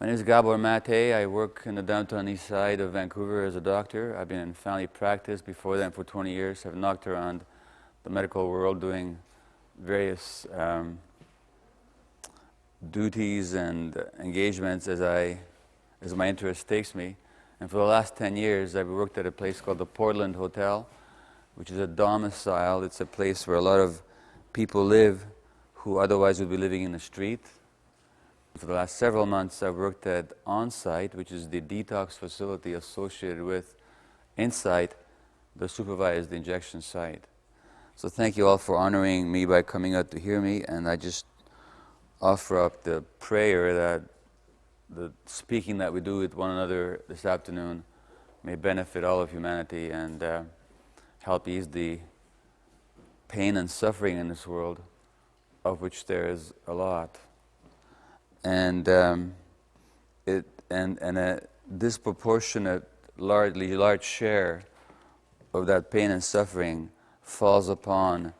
My name is Gabor Mate. I work in the downtown east side of Vancouver as a doctor. I've been in family practice before then for 20 years. I've knocked around the medical world doing various duties and engagements as my interest takes me. And for the last 10 years, I've worked at a place called the Portland Hotel, which is a domicile. It's a place where a lot of people live who otherwise would be living in the street. For the last several months, I've worked at On-Site, which is the detox facility associated with Insight, the supervised injection site. So thank you all for honoring me by coming out to hear me, and I just offer up the prayer that the speaking that we do with one another this afternoon may benefit all of humanity and help ease the pain and suffering in this world, of which there is a lot. And a disproportionate, large share of that pain and suffering falls upon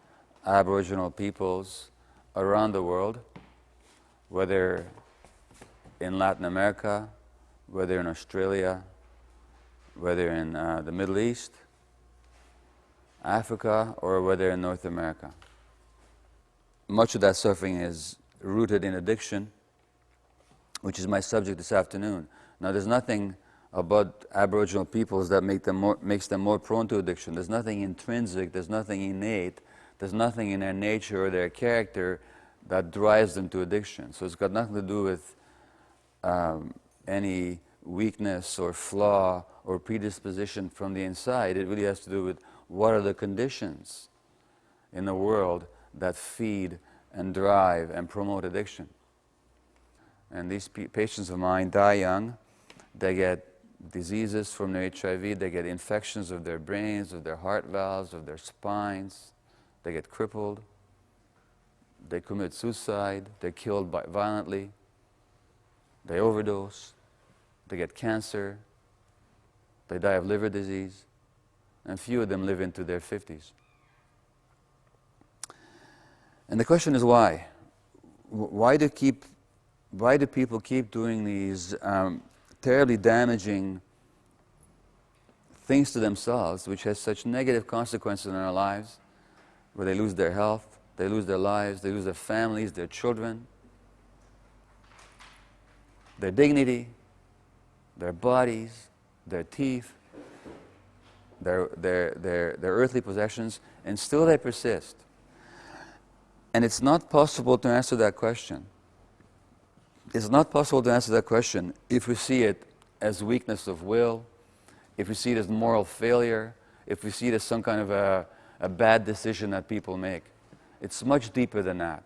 Aboriginal peoples around the world, whether in Latin America, whether in Australia, whether in the Middle East, Africa, or whether in North America. Much of that suffering is rooted in addiction, which is my subject this afternoon. Now, there's nothing about Aboriginal peoples that makes them more prone to addiction. There's nothing intrinsic, there's nothing innate, there's nothing in their nature or their character that drives them to addiction. So it's got nothing to do with any weakness or flaw or predisposition from the inside. It really has to do with what are the conditions in the world that feed and drive and promote addiction. And these patients of mine die young. They get diseases from their HIV. They get infections of their brains, of their heart valves, of their spines. They get crippled. They commit suicide. They're killed violently. They overdose. They get cancer. They die of liver disease. And few of them live into their 50s. And the question is why? Why do people keep doing these terribly damaging things to themselves, which has such negative consequences in our lives, where they lose their health, they lose their lives, they lose their families, their children, their dignity, their bodies, their teeth, their earthly possessions, and still they persist. And it's not possible to answer that question. It's not possible to answer that question if we see it as weakness of will, if we see it as moral failure, if we see it as some kind of a bad decision that people make. It's much deeper than that.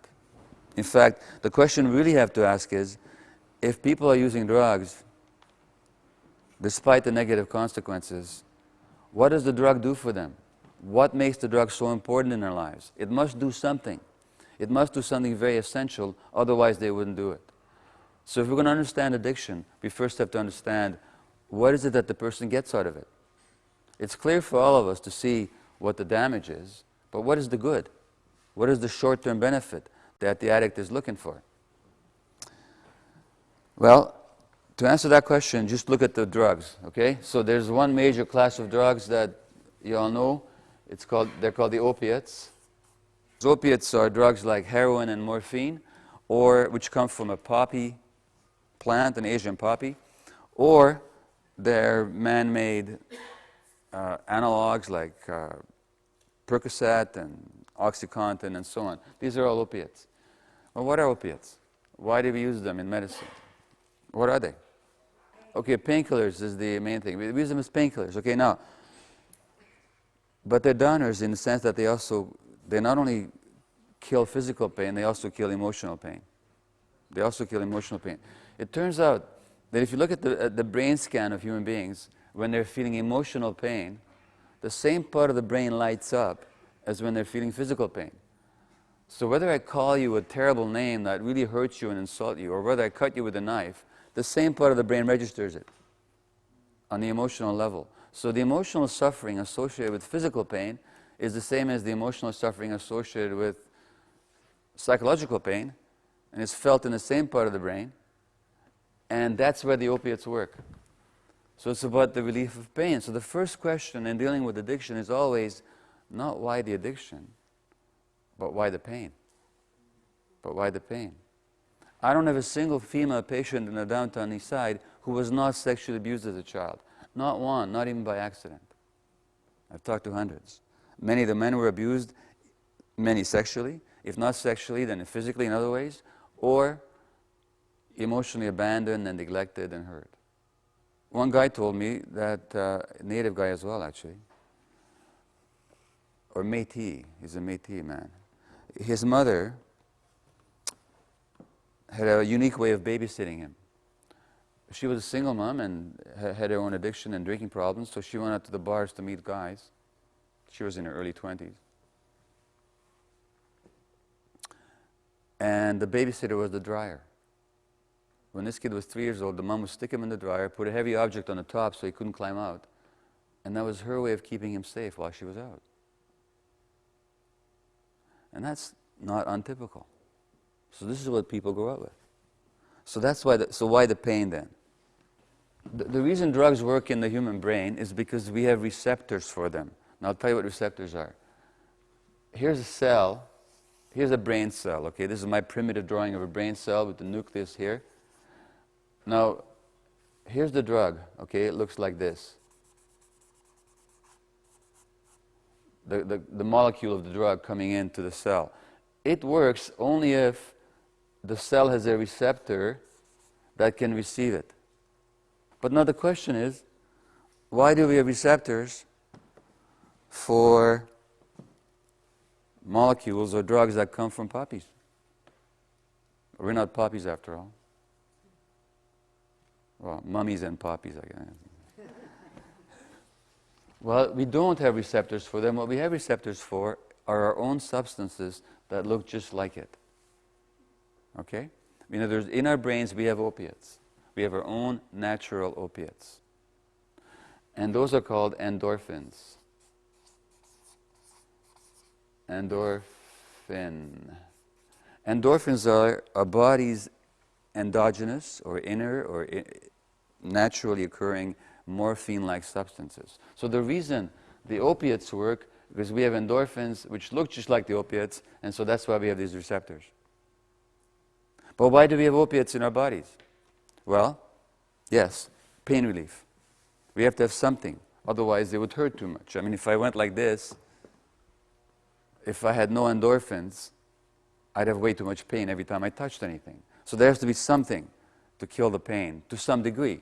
In fact, the question we really have to ask is, if people are using drugs, despite the negative consequences, what does the drug do for them? What makes the drug so important in their lives? It must do something. It must do something very essential, otherwise they wouldn't do it. So if we're going to understand addiction, we first have to understand what is it that the person gets out of it. It's clear for all of us to see what the damage is, but what is the good? What is the short-term benefit that the addict is looking for? Well, to answer that question, just look at the drugs, okay? So there's one major class of drugs that you all know. They're called the opiates. Opiates are drugs like heroin and morphine, which come from a poppy plant, an Asian poppy, or they're man-made analogs like Percocet and OxyContin and so on. These are all opiates. Well, what are opiates? Why do we use them in medicine? What are they? Okay, painkillers is the main thing. We use them as painkillers. Okay, now, but they're downers in the sense that they not only kill physical pain, they also kill emotional pain. They also kill emotional pain. It turns out that if you look at the brain scan of human beings, when they're feeling emotional pain, the same part of the brain lights up as when they're feeling physical pain. So whether I call you a terrible name that really hurts you and insult you, or whether I cut you with a knife, the same part of the brain registers it on the emotional level. So the emotional suffering associated with physical pain is the same as the emotional suffering associated with psychological pain, and it's felt in the same part of the brain. And that's where the opiates work. So it's about the relief of pain. So the first question in dealing with addiction is always not why the addiction, but why the pain. But why the pain? I don't have a single female patient in the downtown east side who was not sexually abused as a child. Not one, not even by accident. I've talked to hundreds. Many of the men were abused, many sexually, if not sexually, then physically in other ways, or emotionally abandoned and neglected and hurt. One guy told me that, native guy as well actually, or Mate, he's a Mate man. His mother had a unique way of babysitting him. She was a single mom and had her own addiction and drinking problems, so she went out to the bars to meet guys. She was in her early 20s. And the babysitter was the dryer. When this kid was 3 years old, the mom would stick him in the dryer, put a heavy object on the top so he couldn't climb out. And that was her way of keeping him safe while she was out. And that's not untypical. So this is what people grow up with. So that's why. So why the pain then? The reason drugs work in the human brain is because we have receptors for them. Now I'll tell you what receptors are. Here's a cell. Here's a brain cell. Okay, this is my primitive drawing of a brain cell with the nucleus here. Now, here's the drug. Okay, it looks like this. The molecule of the drug coming into the cell. It works only if the cell has a receptor that can receive it. But now the question is, why do we have receptors for molecules or drugs that come from poppies? We're not poppies after all. Well, mummies and poppies, I guess. Well, we don't have receptors for them. What we have receptors for are our own substances that look just like it. Okay? In other words, in our brains we have opiates. We have our own natural opiates. And those are called endorphins. Endorphin. Endorphins are our body's endogenous or inner or naturally occurring morphine-like substances. So the reason the opiates work because we have endorphins which look just like the opiates, and so that's why we have these receptors. But why do we have opiates in our bodies? Well, yes, pain relief. We have to have something, otherwise they would hurt too much. I mean, if I went like this, if I had no endorphins, I'd have way too much pain every time I touched anything. So there has to be something to kill the pain, to some degree.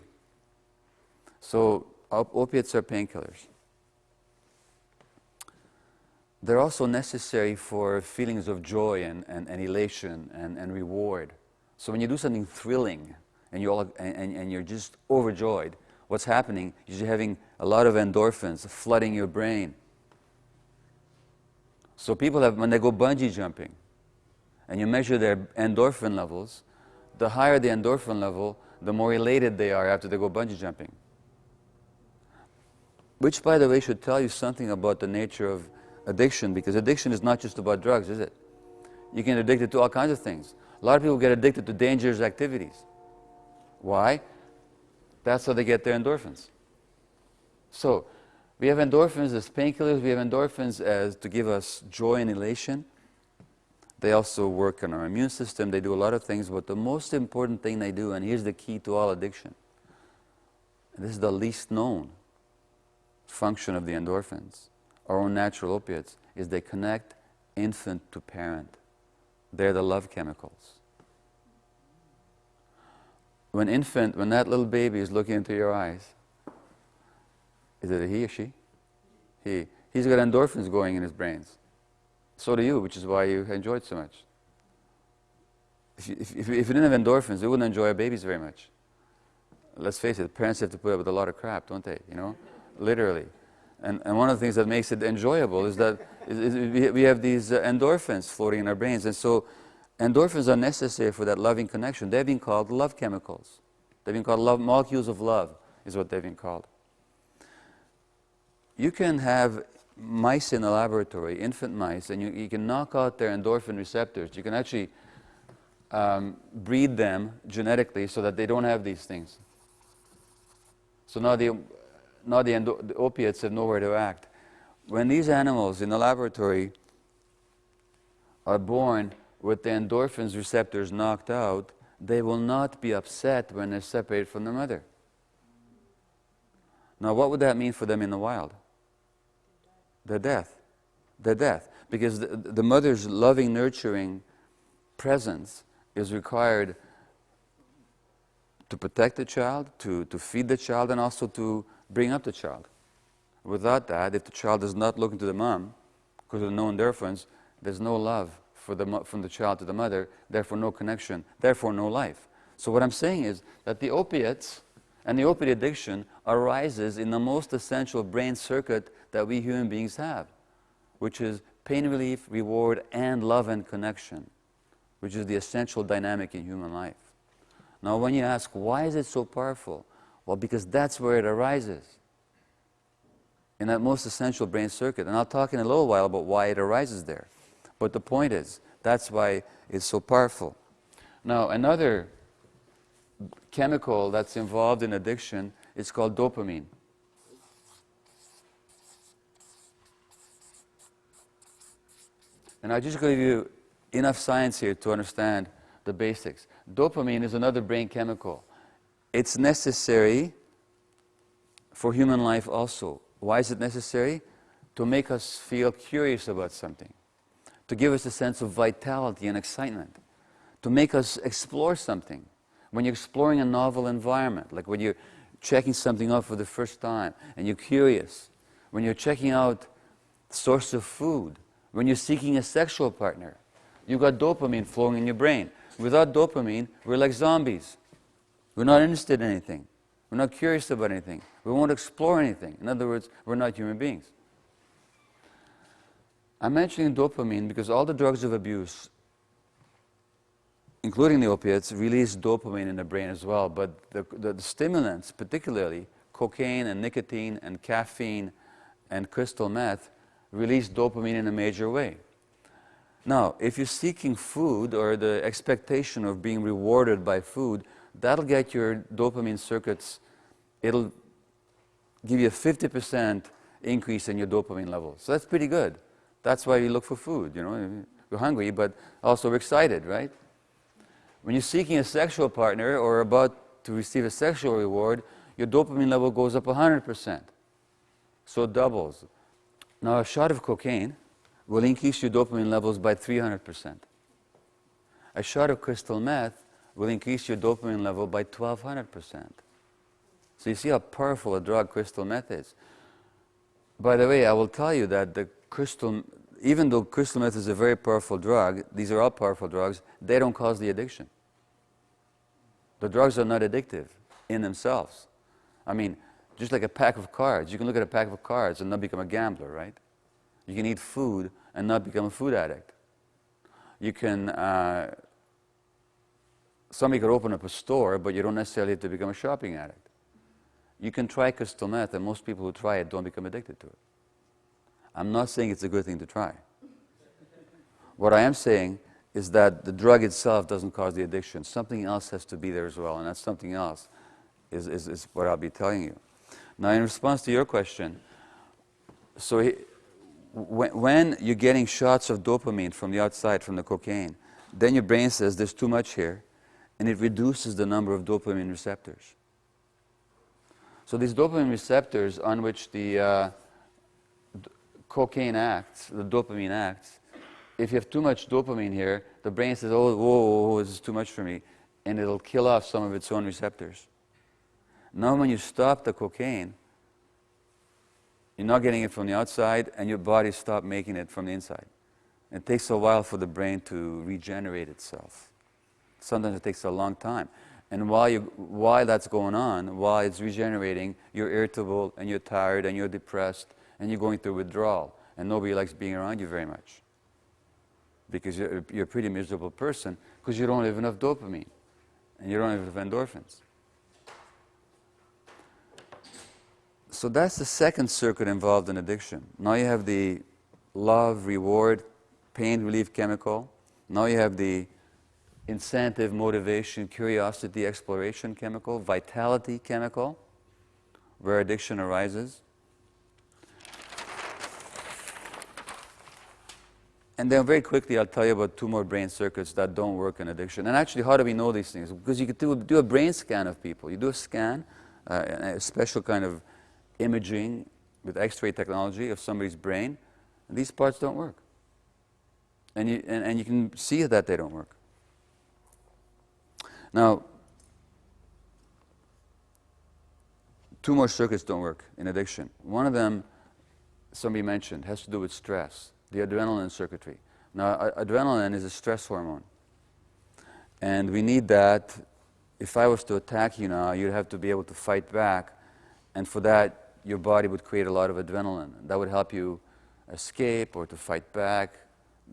So opiates are painkillers. They're also necessary for feelings of joy and elation and reward. So when you do something thrilling and you're just overjoyed, what's happening is you're having a lot of endorphins flooding your brain. So people have, when they go bungee jumping, and you measure their endorphin levels, the higher the endorphin level, the more elated they are after they go bungee jumping. Which, by the way, should tell you something about the nature of addiction, because addiction is not just about drugs, is it? You can get addicted to all kinds of things. A lot of people get addicted to dangerous activities. Why? That's how they get their endorphins. So, we have endorphins as painkillers, we have endorphins as to give us joy and elation. They also work on our immune system, they do a lot of things, but the most important thing they do, and here's the key to all addiction, and this is the least known function of the endorphins, our own natural opiates, is they connect infant to parent. They're the love chemicals. When that little baby is looking into your eyes, is it a he or she? He. He's got endorphins going in his brains. So do you, which is why you enjoy it so much. If you didn't have endorphins, you wouldn't enjoy our babies very much. Let's face it, parents have to put up with a lot of crap, don't they? You know, literally. And one of the things that makes it enjoyable is that we have these endorphins floating in our brains. And so endorphins are necessary for that loving connection. They've been called love chemicals. They've been called molecules of love, is what they've been called. You can have mice in a laboratory, infant mice, and you can knock out their endorphin receptors. You can actually breed them genetically so that they don't have these things. So now the opiates have nowhere to act. When these animals in the laboratory are born with the endorphins receptors knocked out, they will not be upset when they're separated from their mother. Now, what would that mean for them in the wild? Their death. Their death. Because the mother's loving, nurturing presence is required to protect the child, to feed the child, and also to bring up the child. Without that, if the child is not looking to the mom, because of no endorphins, there's no love from the child to the mother, therefore no connection, therefore no life. So what I'm saying is that the opiates and the opiate addiction arises in the most essential brain circuit that we human beings have, which is pain relief, reward, and love and connection, which is the essential dynamic in human life. Now when you ask, why is it so powerful? Well, because that's where it arises, in that most essential brain circuit. And I'll talk in a little while about why it arises there. But the point is, that's why it's so powerful. Now, another chemical that's involved in addiction is called dopamine. And I'll just give you enough science here to understand the basics. Dopamine is another brain chemical. It's necessary for human life also. Why is it necessary? To make us feel curious about something, to give us a sense of vitality and excitement, to make us explore something. When you're exploring a novel environment, like when you're checking something out for the first time and you're curious, when you're checking out source of food, when you're seeking a sexual partner, you've got dopamine flowing in your brain. Without dopamine, we're like zombies. We're not interested in anything. We're not curious about anything. We won't explore anything. In other words, we're not human beings. I'm mentioning dopamine because all the drugs of abuse, including the opiates, release dopamine in the brain as well. But the stimulants, particularly cocaine and nicotine and caffeine and crystal meth, release dopamine in a major way. Now, if you're seeking food or the expectation of being rewarded by food, that'll get your dopamine circuits, it'll give you a 50% increase in your dopamine levels. So that's pretty good. That's why you look for food, you know. You're hungry, but also we're excited, right? When you're seeking a sexual partner or about to receive a sexual reward, your dopamine level goes up 100%. So it doubles. Now, a shot of cocaine will increase your dopamine levels by 300%. A shot of crystal meth will increase your dopamine level by 1,200%. So you see how powerful a drug crystal meth is. By the way, I will tell you that even though crystal meth is a very powerful drug, these are all powerful drugs, they don't cause the addiction. The drugs are not addictive in themselves. I mean, just like a pack of cards. You can look at a pack of cards and not become a gambler, right? You can eat food and not become a food addict. You can, somebody could open up a store, but you don't necessarily have to become a shopping addict. You can try crystal meth, and most people who try it don't become addicted to it. I'm not saying it's a good thing to try. What I am saying is that the drug itself doesn't cause the addiction. Something else has to be there as well, and that something else is what I'll be telling you. Now, in response to your question, so when you're getting shots of dopamine from the outside, from the cocaine, then your brain says there's too much here, and it reduces the number of dopamine receptors. So these dopamine receptors on which the cocaine acts, the dopamine acts, if you have too much dopamine here, the brain says, oh, whoa, whoa, this is too much for me, and it'll kill off some of its own receptors. Now when you stop the cocaine, you're not getting it from the outside, and your body stops making it from the inside. It takes a while for the brain to regenerate itself. Sometimes it takes a long time. And while that's going on, while it's regenerating, you're irritable, and you're tired, and you're depressed, and you're going through withdrawal, and nobody likes being around you very much. Because you're a pretty miserable person, because you don't have enough dopamine, and you don't have enough endorphins. So that's the second circuit involved in addiction. Now you have the love, reward, pain relief chemical. Now you have the incentive, motivation, curiosity, exploration chemical, vitality chemical, where addiction arises. And then very quickly I'll tell you about 2 more brain circuits that don't work in addiction. And actually, how do we know these things? Because you could do a brain scan of people. You do a scan, a special kind of imaging with X-ray technology of somebody's brain, and these parts don't work. And you can see that they don't work. Now, 2 more circuits don't work in addiction. One of them, somebody mentioned, has to do with stress, the adrenaline circuitry. Now, adrenaline is a stress hormone. And we need that. If I was to attack you now, you'd have to be able to fight back. And for that, your body would create a lot of adrenaline. That would help you escape or to fight back.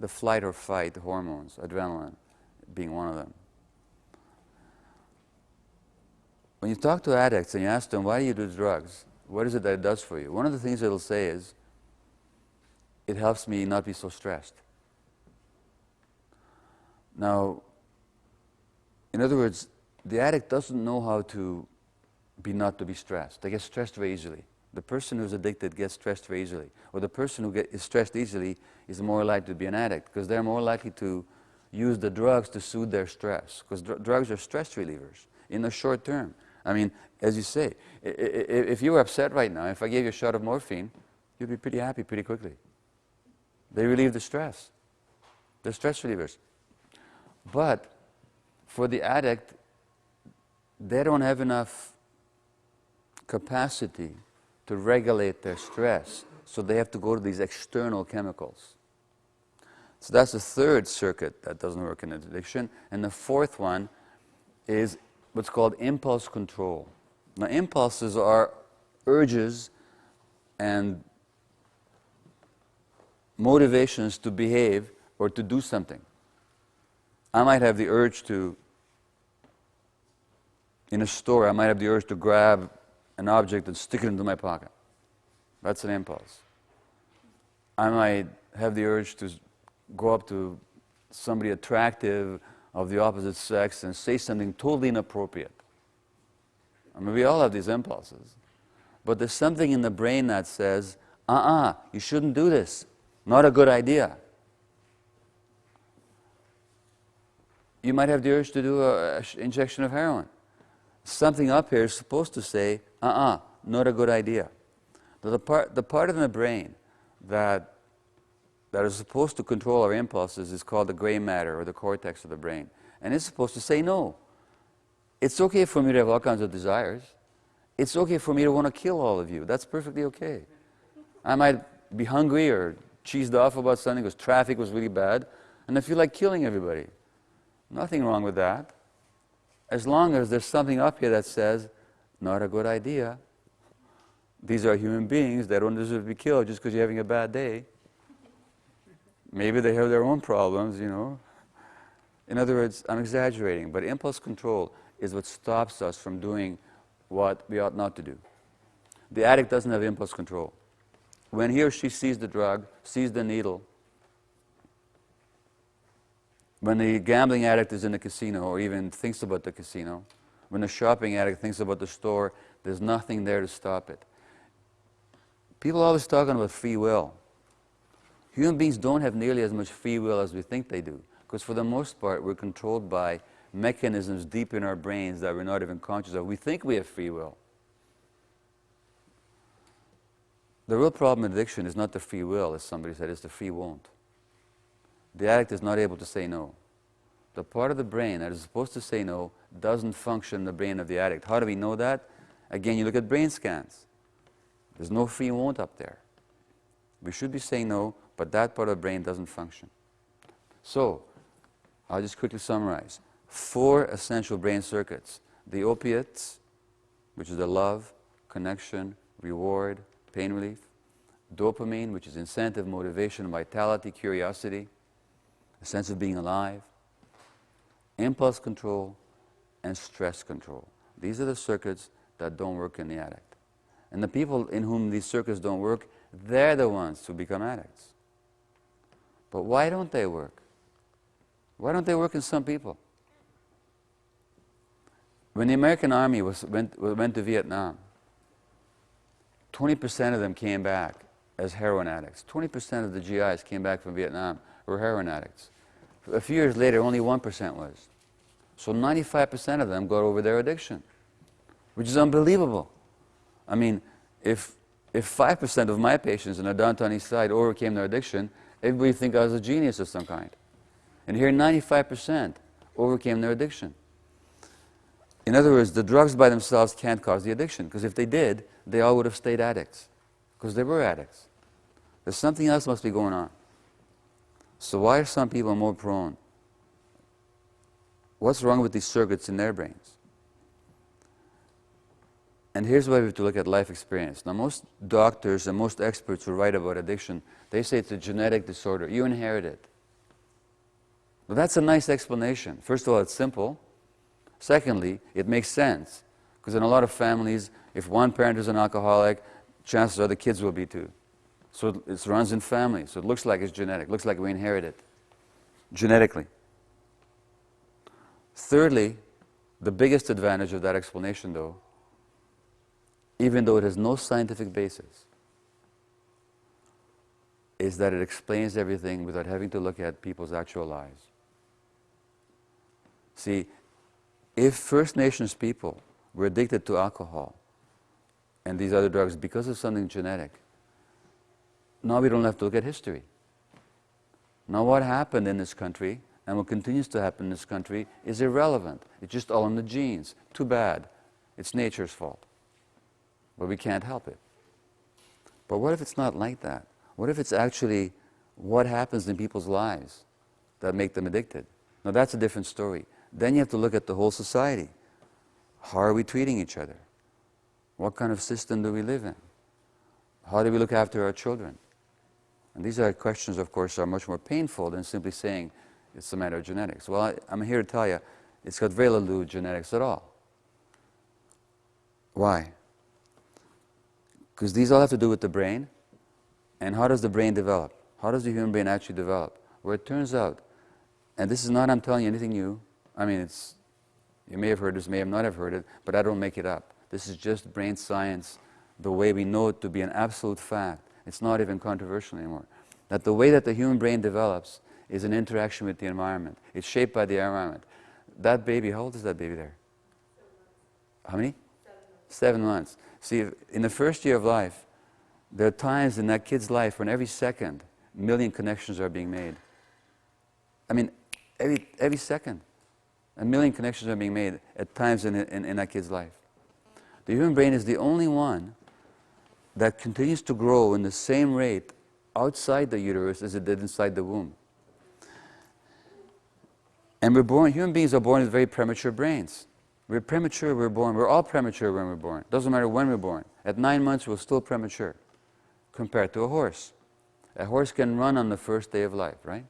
The flight or fight hormones, adrenaline being one of them. When you talk to addicts and you ask them, why do you do drugs? What is it that it does for you? One of the things they'll say is, it helps me not be so stressed. Now, in other words, the addict doesn't know how to not to be stressed. They get stressed very easily. The person who's addicted gets stressed very easily. Or the person who is stressed easily is more likely to be an addict, because they're more likely to use the drugs to soothe their stress, because drugs are stress relievers in the short term. I mean, as you say, if you were upset right now, if I gave you a shot of morphine, you'd be pretty happy pretty quickly. They relieve the stress. They're stress relievers. But for the addict, they don't have enough capacity to regulate their stress, so they have to go to these external chemicals. So that's the 3rd circuit that doesn't work in addiction. And the 4th one is what's called impulse control. Now, impulses are urges and motivations to behave or to do something. I might have the urge to, in a store, I might have the urge to grab an object and stick it into my pocket. That's an impulse. I might have the urge to go up to somebody attractive of the opposite sex and say something totally inappropriate. I mean, we all have these impulses. But there's something in the brain that says, you shouldn't do this. Not a good idea. You might have the urge to do an injection of heroin. Something up here is supposed to say, not a good idea. The part of the brain that is supposed to control our impulses is called the gray matter, or the cortex of the brain. And it's supposed to say no. It's okay for me to have all kinds of desires. It's okay for me to want to kill all of you. That's perfectly okay. I might be hungry or cheesed off about something because traffic was really bad, and I feel like killing everybody. Nothing wrong with that. As long as there's something up here that says, not a good idea. These are human beings. They don't deserve to be killed just because you're having a bad day. Maybe they have their own problems, you know. In other words, I'm exaggerating, but impulse control is what stops us from doing what we ought not to do. The addict doesn't have impulse control. When he or she sees the drug, sees the needle, when the gambling addict is in the casino or even thinks about the casino, when the shopping addict thinks about the store, there's nothing there to stop it. People are always talking about free will. Human beings don't have nearly as much free will as we think they do, because for the most part we're controlled by mechanisms deep in our brains that we're not even conscious of. We think we have free will. The real problem in addiction is not the free will, as somebody said, it's the free won't. The addict is not able to say no. The part of the brain that is supposed to say no doesn't function in the brain of the addict. How do we know that? Again, you look at brain scans. There's no free won't up there. We should be saying no, but that part of the brain doesn't function. So, I'll just quickly summarize. 4 essential brain circuits. The opiates, which is the love, connection, reward, pain relief. Dopamine, which is incentive, motivation, vitality, curiosity, a sense of being alive. Impulse control and stress control. These are the circuits that don't work in the addict. And the people in whom these circuits don't work, they're the ones who become addicts. But why don't they work? Why don't they work in some people? When the American Army went to Vietnam, 20% of them came back as heroin addicts. 20% of the GIs came back from Vietnam were heroin addicts. A few years later, only 1% was. So 95% of them got over their addiction, which is unbelievable. I mean, if 5% of my patients in the downtown east side overcame their addiction, everybody would think I was a genius of some kind. And here, 95% overcame their addiction. In other words, the drugs by themselves can't cause the addiction, because if they did, they all would have stayed addicts, because they were addicts. There's something else must be going on. So why are some people more prone? What's wrong with these circuits in their brains? And here's why we have to look at life experience. Now, most doctors and most experts who write about addiction, they say it's a genetic disorder. You inherit it. Well, that's a nice explanation. First of all, it's simple. Secondly, it makes sense. Because in a lot of families, if one parent is an alcoholic, chances are the kids will be too. So it runs in families. So it looks like it's genetic. It looks like we inherit it genetically. Thirdly, the biggest advantage of that explanation, though, even though it has no scientific basis, is that it explains everything without having to look at people's actual lives. See, if First Nations people were addicted to alcohol and these other drugs because of something genetic, now we don't have to look at history. Now what happened in this country, and what continues to happen in this country, is irrelevant. It's just all in the genes. Too bad. It's nature's fault. But we can't help it. But what if it's not like that? What if it's actually what happens in people's lives that make them addicted? Now that's a different story. Then you have to look at the whole society. How are we treating each other? What kind of system do we live in? How do we look after our children? And these are questions, of course, are much more painful than simply saying it's a matter of genetics. Well, I'm here to tell you, it's got very little to do with genetics at all. Why? Because these all have to do with the brain. And how does the brain develop? How does the human brain actually develop? Well, it turns out, and this is not, I'm telling you, anything new. I mean, you may have heard this, may have not have heard it, but I don't make it up. This is just brain science, the way we know it to be an absolute fact. It's not even controversial anymore. That the way that the human brain develops is an interaction with the environment. It's shaped by the environment. That baby, how old is that baby there? How many? 7 months. See, in the first year of life, there are times in that kid's life when every second, 1 million connections are being made. I mean, every second, 1 million connections are being made at times in that kid's life. The human brain is the only one that continues to grow in the same rate outside the uterus as it did inside the womb. And human beings are born with very premature brains. We're premature, we're born. We're all premature when we're born. Doesn't matter when we're born. At 9 months, we're still premature compared to a horse. A horse can run on the first day of life, right?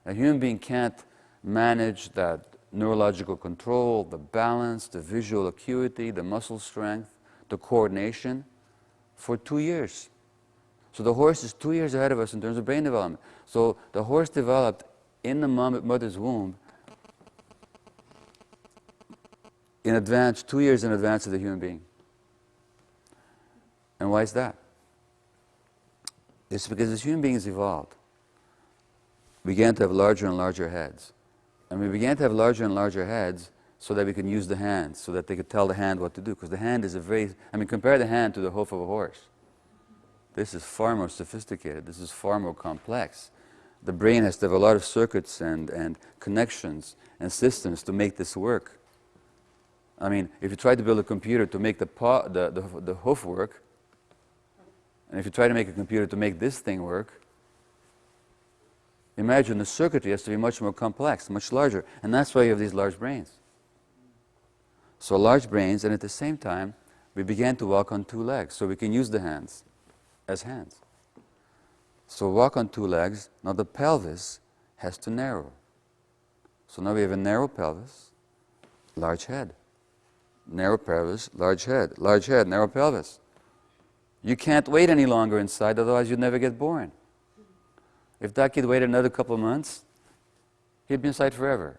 A human being can't manage that neurological control, the balance, the visual acuity, the muscle strength, the coordination for 2 years. So the horse is 2 years ahead of us in terms of brain development. So the horse developed in the mother's womb in advance, 2 years in advance of the human being. And why is that? It's because as human beings evolved, we began to have larger and larger heads. And we began to have larger and larger heads so that we could use the hands, so that they could tell the hand what to do. Because the hand is compare the hand to the hoof of a horse. This is far more sophisticated. This is far more complex. The brain has to have a lot of circuits and connections and systems to make this work. I mean, if you try to build a computer to make the hoof work, and if you try to make a computer to make this thing work, imagine the circuitry has to be much more complex, much larger. And that's why you have these large brains. So large brains, and at the same time, we began to walk on 2 legs, so we can use the hands as hands. So walk on 2 legs, now the pelvis has to narrow. So now we have a narrow pelvis, large head. Narrow pelvis, large head, narrow pelvis. You can't wait any longer inside, otherwise you'd never get born. If that kid waited another couple of months, he'd be inside forever.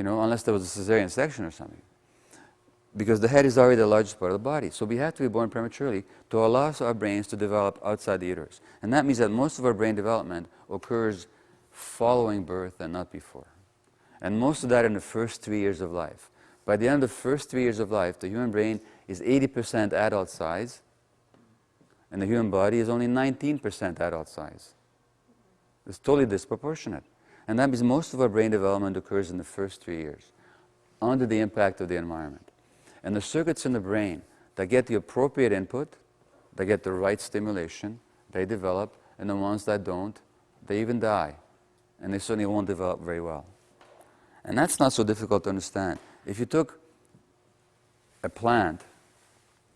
unless there was a cesarean section or something. Because the head is already the largest part of the body. So we have to be born prematurely to allow our brains to develop outside the uterus. And that means that most of our brain development occurs following birth and not before. And most of that in the first 3 years of life. By the end of the first 3 years of life, the human brain is 80% adult size, and the human body is only 19% adult size. It's totally disproportionate. And that means most of our brain development occurs in the first 3 years, under the impact of the environment. And the circuits in the brain that get the appropriate input, that get the right stimulation, they develop, and the ones that don't, they even die. And they certainly won't develop very well. And that's not so difficult to understand. If you took a plant,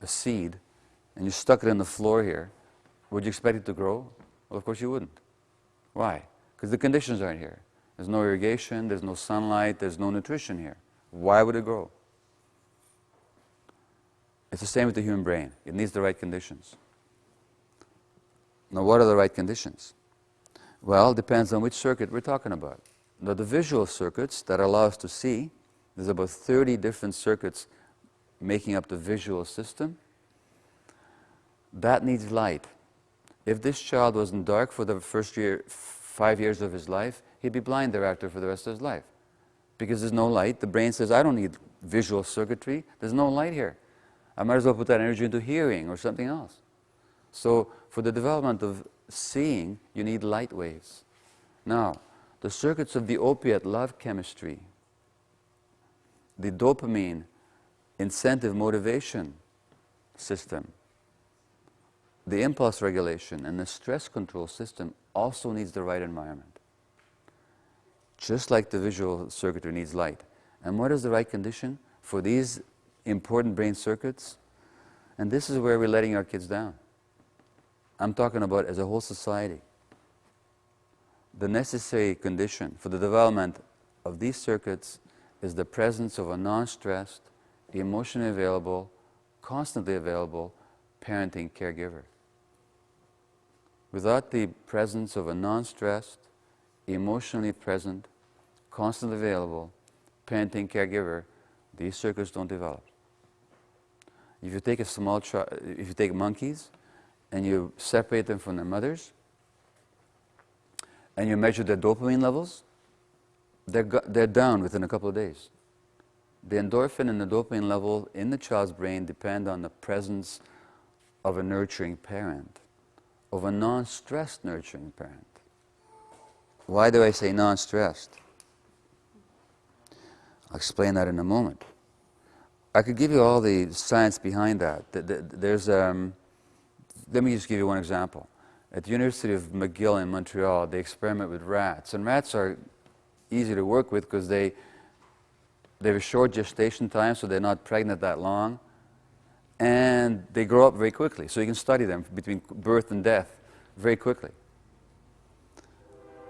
a seed, and you stuck it in the floor here, would you expect it to grow? Well, of course you wouldn't. Why? Because the conditions aren't here. There's no irrigation, there's no sunlight, there's no nutrition here. Why would it grow? It's the same with the human brain. It needs the right conditions. Now, what are the right conditions? Well, it depends on which circuit we're talking about. Now, the visual circuits that allow us to see, there's about 30 different circuits making up the visual system. That needs light. If this child was in dark for the first 5 years of his life, he'd be blind thereafter for the rest of his life. Because there's no light. The brain says, I don't need visual circuitry. There's no light here. I might as well put that energy into hearing or something else. So for the development of seeing, you need light waves. Now, the circuits of the opiate love chemistry, the dopamine incentive motivation system, the impulse regulation, and the stress control system also needs the right environment. Just like the visual circuitry needs light. And what is the right condition for these important brain circuits? And this is where we're letting our kids down. I'm talking about as a whole society. The necessary condition for the development of these circuits is the presence of a non-stressed, emotionally available, constantly available parenting caregiver. Without the presence of a non-stressed, emotionally present, constantly available parenting caregiver, these circuits don't develop. If you take a small child, if you take monkeys and you separate them from their mothers and you measure their dopamine levels, they're down within a couple of days. The endorphin and the dopamine level in the child's brain depend on the presence of a nurturing parent, of a non-stressed nurturing parent. Why do I say non-stressed? I'll explain that in a moment. I could give you all the science behind that. Let me just give you one example. At the University of McGill in Montreal, they experiment with rats. And rats are easy to work with because they have a short gestation time, so they're not pregnant that long. And they grow up very quickly. So you can study them between birth and death very quickly.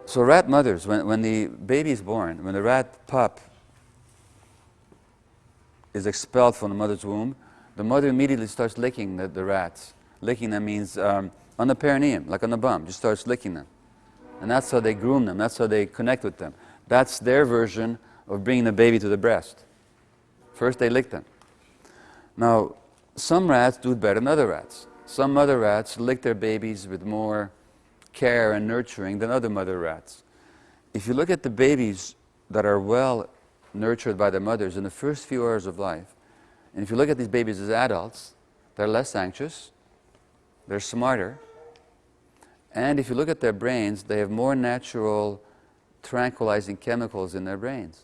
So rat mothers, when the baby is born, when the rat pup is expelled from the mother's womb, the mother immediately starts licking the rats. Licking them means on the perineum, like on the bum, just starts licking them. And that's how they groom them, that's how they connect with them. That's their version of bringing the baby to the breast. First they lick them. Now, some rats do it better than other rats. Some mother rats lick their babies with more care and nurturing than other mother rats. If you look at the babies that are well nurtured by their mothers in the first few hours of life, and if you look at these babies as adults, they're less anxious, they're smarter, and if you look at their brains, they have more natural tranquilizing chemicals in their brains.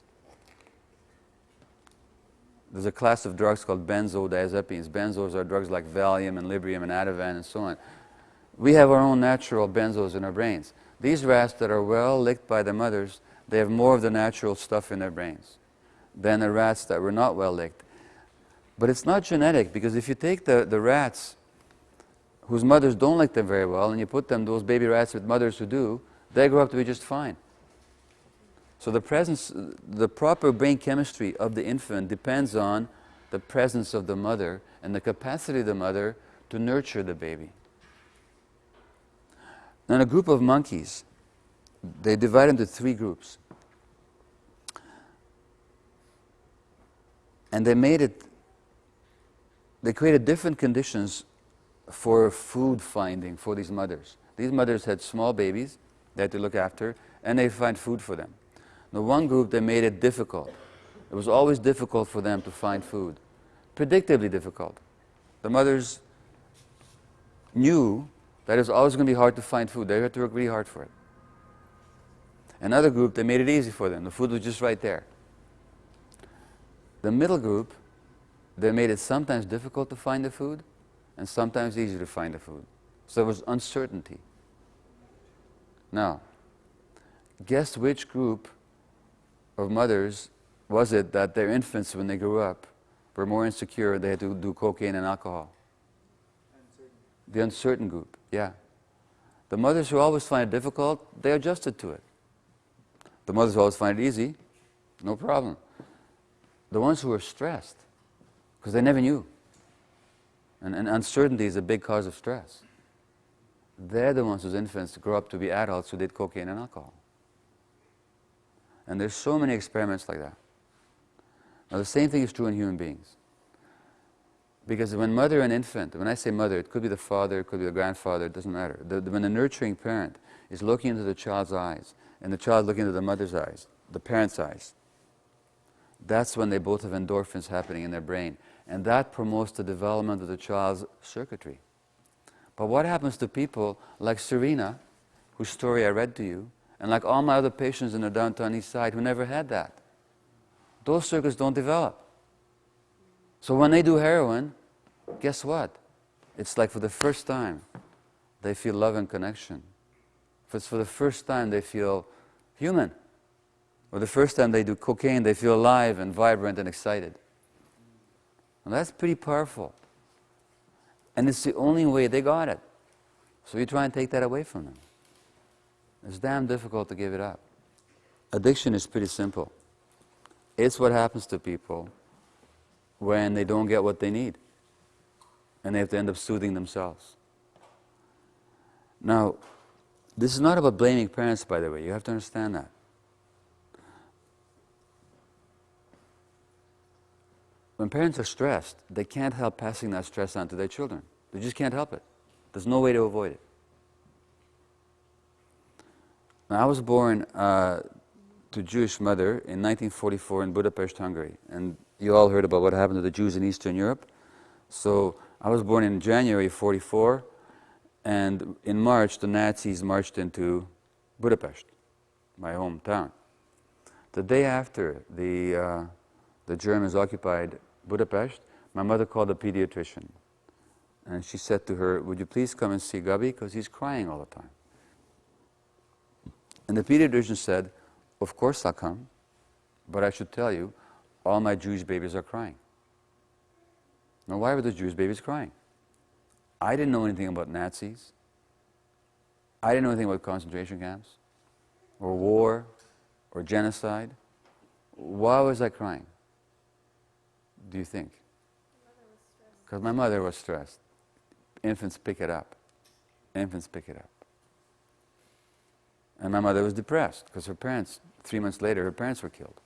There's a class of drugs called benzodiazepines. Benzos are drugs like Valium and Librium and Ativan and so on. We have our own natural benzos in our brains. These rats that are well licked by their mothers, they have more of the natural stuff in their brains than the rats that were not well licked. But it's not genetic, because if you take the rats whose mothers don't lick them very well and you put them, those baby rats with mothers who do, they grow up to be just fine. So the proper brain chemistry of the infant depends on the presence of the mother and the capacity of the mother to nurture the baby. Now, in a group of monkeys, they divide into 3 groups. And they created different conditions for food finding for these mothers. These mothers had small babies they had to look after, and they find food for them. The one group, they made it difficult. It was always difficult for them to find food, predictably difficult. The mothers knew that it was always going to be hard to find food. They had to work really hard for it. Another group, they made it easy for them. The food was just right there. The middle group, they made it sometimes difficult to find the food and sometimes easy to find the food. So there was uncertainty. Now, guess which group of mothers was it that their infants, when they grew up, were more insecure, they had to do cocaine and alcohol? The uncertain group, yeah. The mothers who always find it difficult, they adjusted to it. The mothers who always find it easy, no problem. The ones who were stressed, because they never knew. And uncertainty is a big cause of stress. They're the ones whose infants grow up to be adults who did cocaine and alcohol. And there's so many experiments like that. Now the same thing is true in human beings. Because when mother and infant, when I say mother, it could be the father, it could be the grandfather, it doesn't matter. When the nurturing parent is looking into the child's eyes, and the child looking into the mother's eyes, the parent's eyes, that's when they both have endorphins happening in their brain. And that promotes the development of the child's circuitry. But what happens to people like Serena, whose story I read to you, and like all my other patients in the downtown east side who never had that? Those circuits don't develop. So when they do heroin, guess what? It's like for the first time, they feel love and connection. If it's for the first time they feel human. Or the first time they do cocaine, they feel alive and vibrant and excited. And that's pretty powerful. And it's the only way they got it. So you try and take that away from them. It's damn difficult to give it up. Addiction is pretty simple. It's what happens to people when they don't get what they need. And they have to end up soothing themselves. Now, this is not about blaming parents, by the way. You have to understand that. When parents are stressed, they can't help passing that stress on to their children. They just can't help it. There's no way to avoid it. Now, I was born to a Jewish mother in 1944 in Budapest, Hungary. And you all heard about what happened to the Jews in Eastern Europe. So I was born in January '44, and in March, the Nazis marched into Budapest, my hometown. The day after the Germans occupied Budapest, my mother called a pediatrician. And she said to her, "Would you please come and see Gabi, because he's crying all the time." And the pediatrician said, "Of course I'll come, but I should tell you, all my Jewish babies are crying." Now, why were the Jewish babies crying? I didn't know anything about Nazis. I didn't know anything about concentration camps, or war, or genocide. Why was I crying? Do you think? Because my mother was stressed. Infants pick it up. Infants pick it up. And my mother was depressed because her parents, 3 months later, her parents were killed.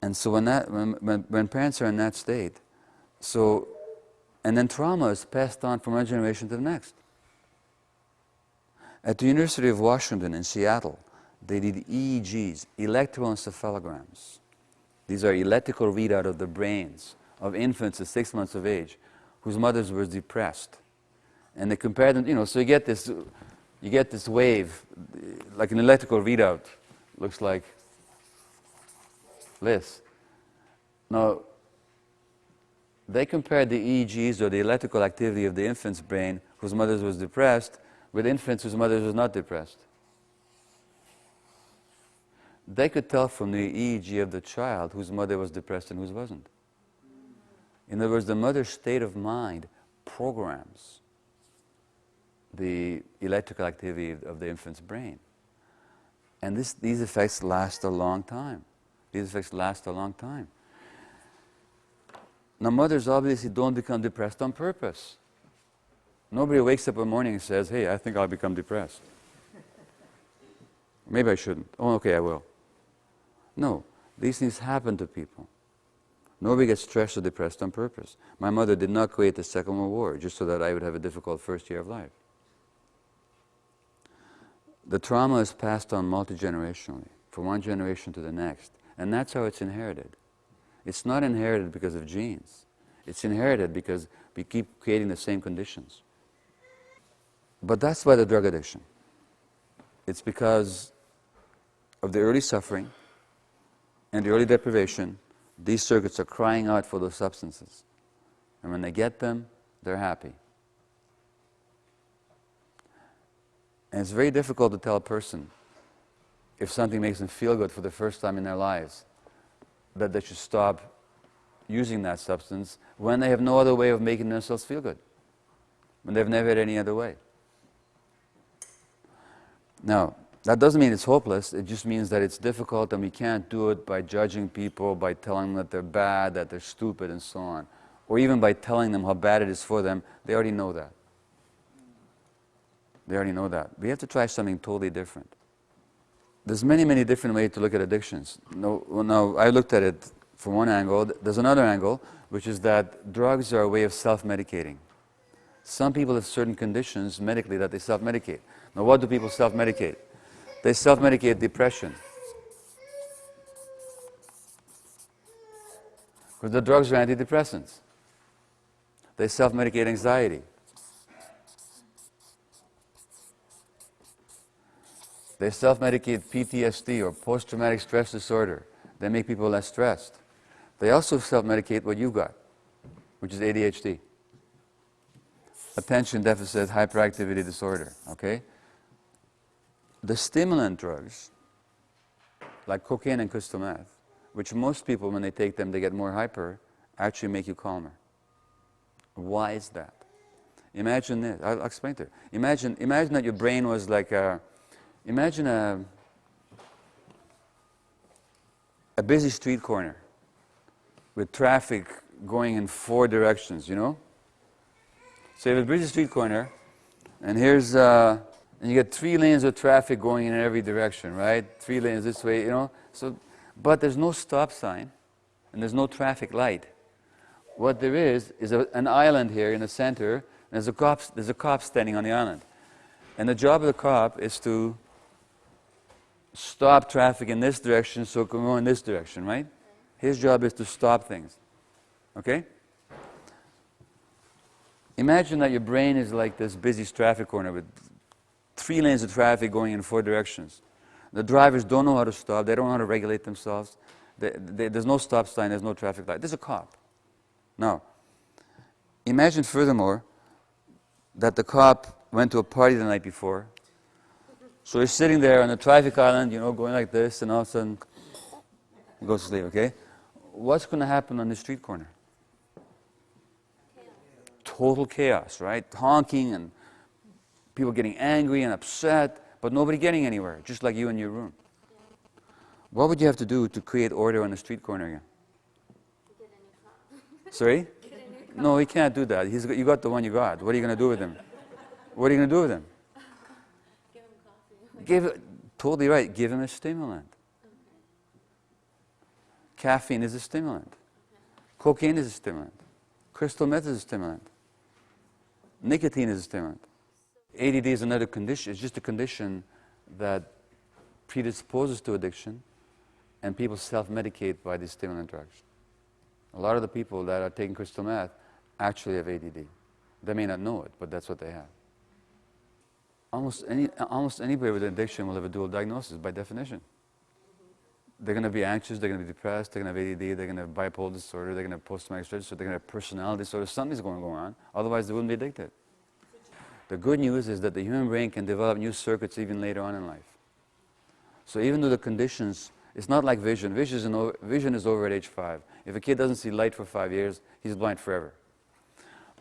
And so when parents are in that state, and then trauma is passed on from one generation to the next. At the University of Washington in Seattle, they did EEGs, electroencephalograms. These are electrical readout of the brains of infants at 6 months of age whose mothers were depressed. And they compared them, so you get this wave, like an electrical readout, looks like this. Now, they compared the EEGs, or the electrical activity of the infant's brain whose mother was depressed, with infants whose mother was not depressed. They could tell from the EEG of the child whose mother was depressed and whose wasn't. In other words, the mother's state of mind programs the electrical activity of the infant's brain. And these effects last a long time. These effects last a long time. Now, mothers obviously don't become depressed on purpose. Nobody wakes up one morning and says, "Hey, I think I'll become depressed. Maybe I shouldn't. Oh, okay, I will." No. These things happen to people. Nobody gets stressed or depressed on purpose. My mother did not create the Second World War just so that I would have a difficult first year of life. The trauma is passed on multi-generationally, from one generation to the next, and that's how it's inherited. It's not inherited because of genes. It's inherited because we keep creating the same conditions. But that's why the drug addiction. It's because of the early suffering and the early deprivation. These circuits are crying out for those substances. And when they get them, they're happy. And it's very difficult to tell a person, if something makes them feel good for the first time in their lives, that they should stop using that substance when they have no other way of making themselves feel good, when they've never had any other way. Now, that doesn't mean it's hopeless. It just means that it's difficult and we can't do it by judging people, by telling them that they're bad, that they're stupid, and so on. Or even by telling them how bad it is for them. They already know that. They already know that. We have to try something totally different. There's many, many different ways to look at addictions. Now, I looked at it from one angle. There's another angle, which is that drugs are a way of self-medicating. Some people have certain conditions medically that they self-medicate. Now, what do people self-medicate? They self-medicate depression. Because the drugs are antidepressants. They self-medicate anxiety. They self-medicate PTSD or post-traumatic stress disorder. They make people less stressed. They also self-medicate what you've got, which is ADHD. Attention deficit hyperactivity disorder, okay? The stimulant drugs, like cocaine and crystal meth, which most people, when they take them, they get more hyper, actually make you calmer. Why is that? Imagine this. I'll explain to you. Imagine that your brain was like a, imagine a busy street corner with traffic going in 4 directions, you know? So you have a busy street corner, and here's, and you get 3 lanes of traffic going in every direction, right? 3 lanes this way, you know? So, but there's no stop sign, and there's no traffic light. What there is an island here in the center, and there's a cop standing on the island. And the job of the cop is to stop traffic in this direction so it can go in this direction, right? His job is to stop things, okay? Imagine that your brain is like this busy traffic corner with 3 lanes of traffic going in 4 directions. The drivers don't know how to stop. They don't know how to regulate themselves. There's no stop sign. There's no traffic light. There's a cop. Now, imagine furthermore that the cop went to a party the night before. So he's sitting there on the traffic island, you know, going like this, and all of a sudden he goes to sleep, okay? What's going to happen on the street corner? Total chaos, right? Honking and people getting angry and upset, but nobody getting anywhere, just like you in your room. What would you have to do to create order on the street corner again? Get a new cop. Sorry? No, he can't do that. You got the one you got. What are you going to do with him? What are you going to do with him? Give him coffee. Totally right. Give him a stimulant. Okay. Caffeine is a stimulant. Okay. Cocaine is a stimulant. Crystal meth is a stimulant. Nicotine is a stimulant. ADD is another condition. It's just a condition that predisposes to addiction, and people self-medicate by these stimulant drugs. A lot of the people that are taking crystal meth actually have ADD. They may not know it, but that's what they have. Almost anybody with an addiction will have a dual diagnosis by definition. They're going to be anxious, they're going to be depressed, they're going to have ADD, they're going to have bipolar disorder, they're going to have post-traumatic stress disorder, they're going to have personality disorder. Something's going on, otherwise they wouldn't be addicted. The good news is that the human brain can develop new circuits even later on in life. So even though the conditions, it's not like vision. Vision is over at age 5. If a kid doesn't see light for 5 years, he's blind forever.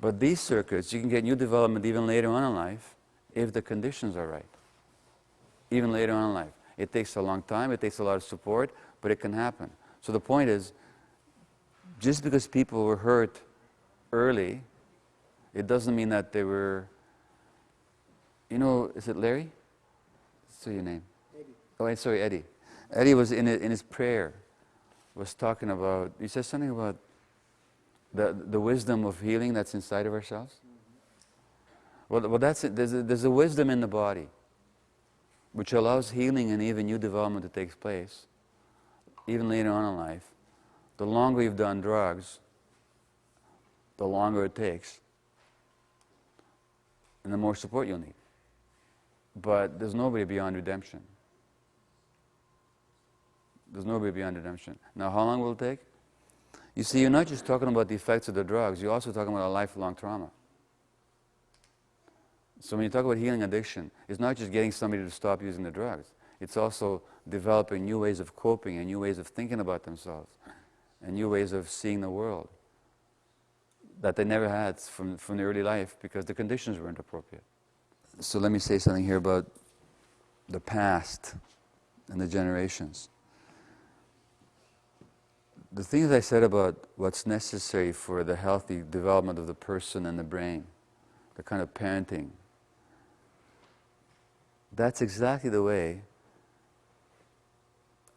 But these circuits, you can get new development even later on in life if the conditions are right. Even later on in life. It takes a long time, it takes a lot of support, but it can happen. So the point is, just because people were hurt early, it doesn't mean that they were, you know, is it Larry? What's your name? Eddie. Oh, sorry, Eddie. Eddie was in his prayer. was talking about, he said something about the wisdom of healing that's inside of ourselves. Well, that's it. There's a wisdom in the body which allows healing and even new development to take place, even later on in life. The longer you've done drugs, the longer it takes, and the more support you'll need. But there's nobody beyond redemption. There's nobody beyond redemption. Now, how long will it take? You see, you're not just talking about the effects of the drugs, you're also talking about a lifelong trauma. So when you talk about healing addiction, it's not just getting somebody to stop using the drugs. It's also developing new ways of coping and new ways of thinking about themselves and new ways of seeing the world that they never had from the early life because the conditions weren't appropriate. So let me say something here about the past and the generations. The things I said about what's necessary for the healthy development of the person and the brain, the kind of parenting, that's exactly the way,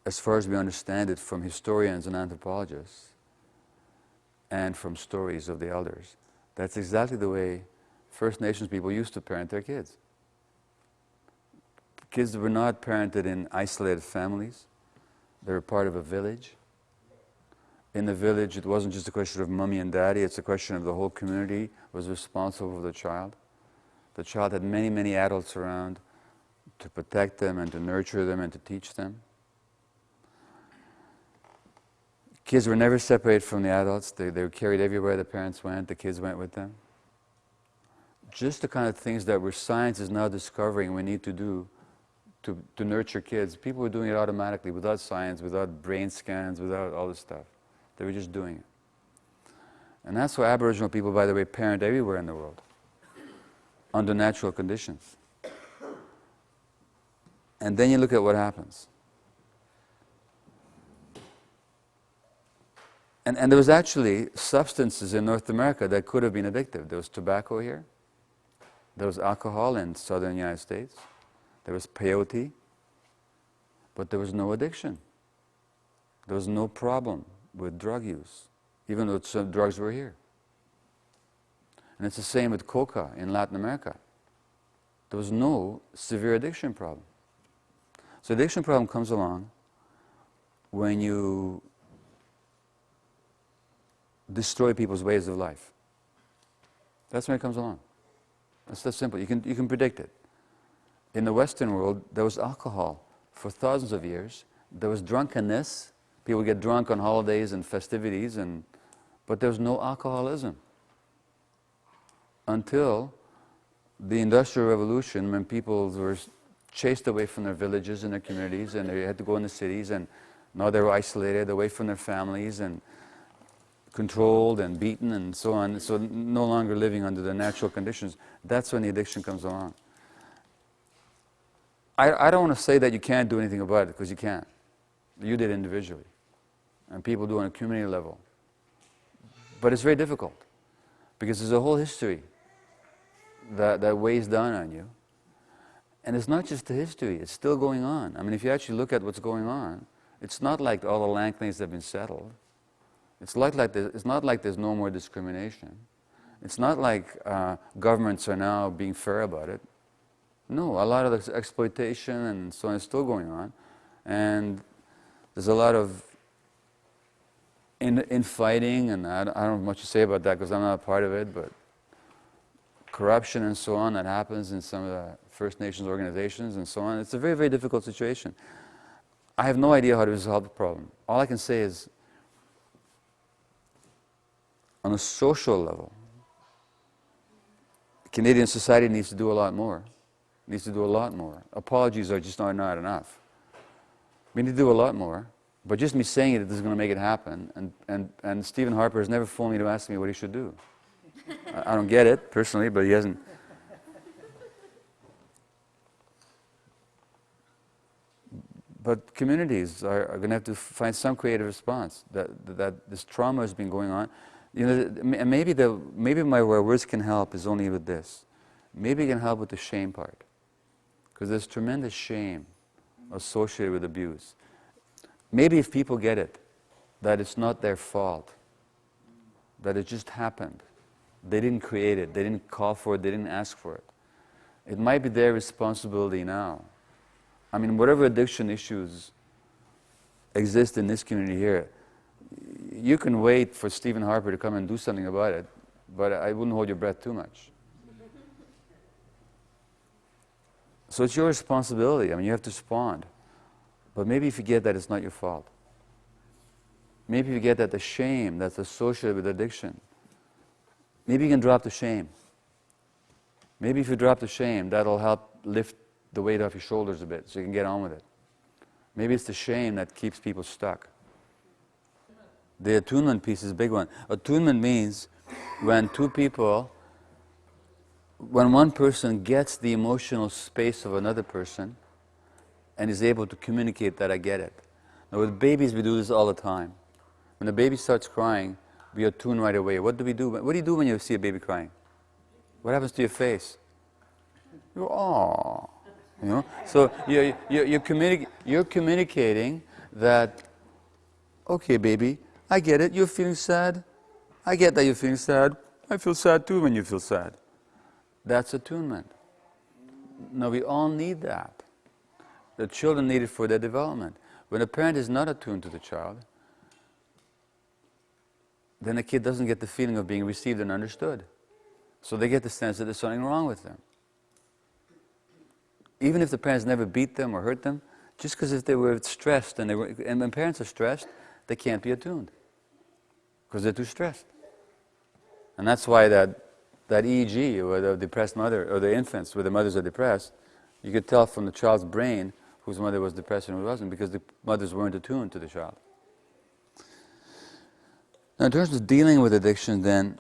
as far as we understand it from historians and anthropologists and from stories of the elders, that's exactly the way First Nations people used to parent their kids. Kids were not parented in isolated families. They were part of a village. In the village, it wasn't just a question of mommy and daddy, it's a question of the whole community was responsible for the child. The child had many, many adults around to protect them and to nurture them and to teach them. Kids were never separated from the adults. They were carried everywhere the parents went, the kids went with them. Just the kind of things that science is now discovering we need to do to nurture kids. People were doing it automatically, without science, without brain scans, without all this stuff. They were just doing it. And that's why Aboriginal people, by the way, parent everywhere in the world, under natural conditions. And then you look at what happens. And there was actually substances in North America that could have been addictive. There was tobacco here. There was alcohol in southern United States. There was peyote. But there was no addiction. There was no problem with drug use, even though some drugs were here. And it's the same with coca in Latin America. There was no severe addiction problem. So addiction problem comes along when you destroy people's ways of life. That's when it comes along. That's that simple. You can predict it. In the Western world, there was alcohol for thousands of years. There was drunkenness. People get drunk on holidays and festivities, but there was no alcoholism until the Industrial Revolution, when people were chased away from their villages and their communities, and they had to go in the cities, and now they were isolated, away from their families, and controlled and beaten and so on, so no longer living under the natural conditions. That's when the addiction comes along. I don't want to say that you can't do anything about it, because you can't. You did individually, and people do on a community level. But it's very difficult, because there's a whole history that weighs down on you. And it's not just the history, it's still going on. I mean, if you actually look at what's going on, it's not like all the land claims have been settled. It's not like there's no more discrimination. It's not like governments are now being fair about it. No, a lot of this exploitation and so on is still going on. And there's a lot of infighting, and I don't have much to say about that because I'm not a part of it, but corruption and so on that happens in some of the First Nations organizations and so on. It's a very, very difficult situation. I have no idea how to resolve the problem. All I can say is, on a social level, Canadian society needs to do a lot more. Needs to do a lot more. Apologies are just not enough. We need to do a lot more. But just me saying it isn't going to make it happen. And Stephen Harper has never phoned me to ask me what he should do. I don't get it, personally, but he hasn't. But communities are going to have to find some creative response. That this trauma has been going on. You know, maybe my words can help is only with this. Maybe it can help with the shame part. Because there's tremendous shame associated with abuse. Maybe if people get it, that it's not their fault, that it just happened. They didn't create it, they didn't call for it, they didn't ask for it. It might be their responsibility now. I mean, whatever addiction issues exist in this community here, you can wait for Stephen Harper to come and do something about it, but I wouldn't hold your breath too much. So it's your responsibility. I mean, you have to respond. But maybe you forget that it's not your fault. Maybe you forget that the shame that's associated with addiction, maybe you can drop the shame. Maybe if you drop the shame, that'll help lift the weight off your shoulders a bit so you can get on with it. Maybe it's the shame that keeps people stuck. The attunement piece is a big one. Attunement means when two people, when one person gets the emotional space of another person and is able to communicate that I get it. Now with babies we do this all the time. When a baby starts crying, we attune right away. What do we do? What do you do when you see a baby crying? What happens to your face? You go, "Aww." You know? So you're communicating that, okay baby, I get it, you're feeling sad. I get that you're feeling sad. I feel sad too when you feel sad. That's attunement. Now we all need that. The children need it for their development. When a parent is not attuned to the child, then the kid doesn't get the feeling of being received and understood. So they get the sense that there's something wrong with them. Even if the parents never beat them or hurt them, just because if they were stressed and when parents are stressed, they can't be attuned because they're too stressed. And that's why that EEG, or the depressed mother, or the infants where the mothers are depressed, you could tell from the child's brain whose mother was depressed and who wasn't, because the mothers weren't attuned to the child. Now in terms of dealing with addiction then,